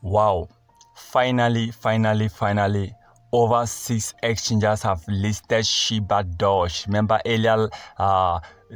Wow, finally, over 6 exchanges have listed Shibadoge. Remember earlier,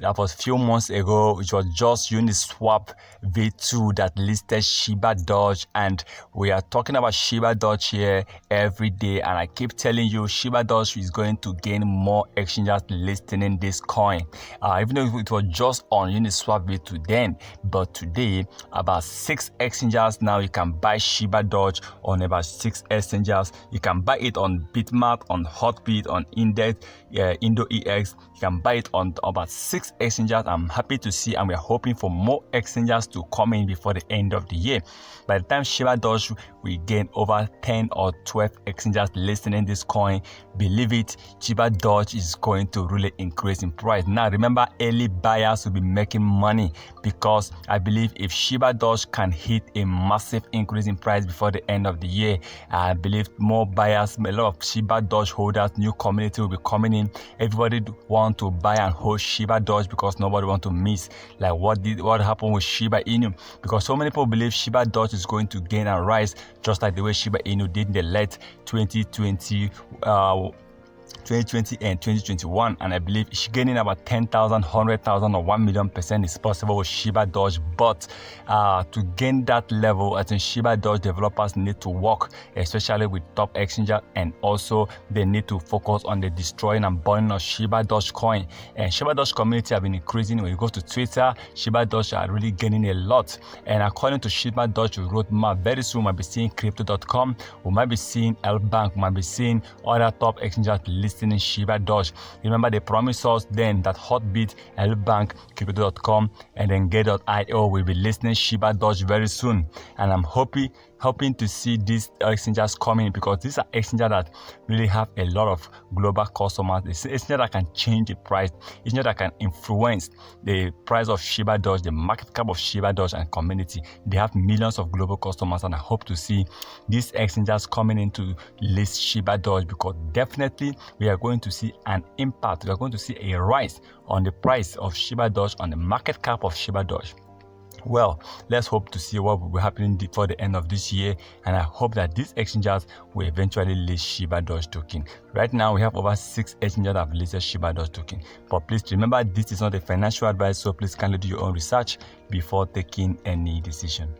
that was a few months ago, it was just Uniswap V2 that listed Shibadoge, and we are talking about Shibadoge here every day, and I keep telling you Shibadoge is going to gain more exchanges listing this coin. Even though it was just on Uniswap V2 then, but today about 6 exchanges now you can buy Shibadoge on about 6 exchanges. You can buy it on Bitmart, on Hotbit, on Index, IndoEX. You can buy it on about 6 exchanges. I'm happy to see, and we're hoping for more exchanges to come in before the end of the year. By the time Shibadoge we gain over 10 or 12 exchanges listing in this coin, believe it, Shibadoge is going to really increase in price. Now remember, early buyers will be making money, because I believe if Shibadoge can hit a massive increase in price before the end of the year, I believe more buyers, a lot of Shibadoge holders, new community will be coming in. Everybody want to buy and hold Shibadoge because nobody want to miss like what happened with Shiba Inu, because so many people believe Shibadoge is going to gain and rise just like the way Shiba Inu did in the late 2020 and 2021, and I believe gaining about 10,000, 100,000 or 1 million % is possible with Shibadoge. But to gain that level, I think Shibadoge developers need to work, especially with top exchanges, and also they need to focus on the destroying and burning of Shibadoge coin. And Shibadoge community have been increasing. When you go to Twitter, Shibadoge are really gaining a lot. And according to Shibadoge roadmap, very soon we might be seeing Crypto.com, we might be seeing L-Bank, we might be seeing other top exchanges listing in Shibadoge. Remember, they promised us then that Hotbit, L-Bank, Crypto.com, and then Get.io will be listing Shibadoge very soon. And I'm hoping to see these exchanges coming, because these are exchanges that really have a lot of global customers. It's exchanges that can change the price, exchanges that can influence the price of Shibadoge, the market cap of Shibadoge and community. They have millions of global customers, and I hope to see these exchanges coming in to list Shibadoge, because definitely we are going to see an impact. We are going to see a rise on the price of Shibadoge, on the market cap of Shibadoge. Well, let's hope to see what will be happening before the end of this year, and I hope that these exchanges will eventually list Shibadoge token. Right now, we have over 6 exchanges that have listed Shibadoge token. But please remember, this is not a financial advice, so please kindly do your own research before taking any decision.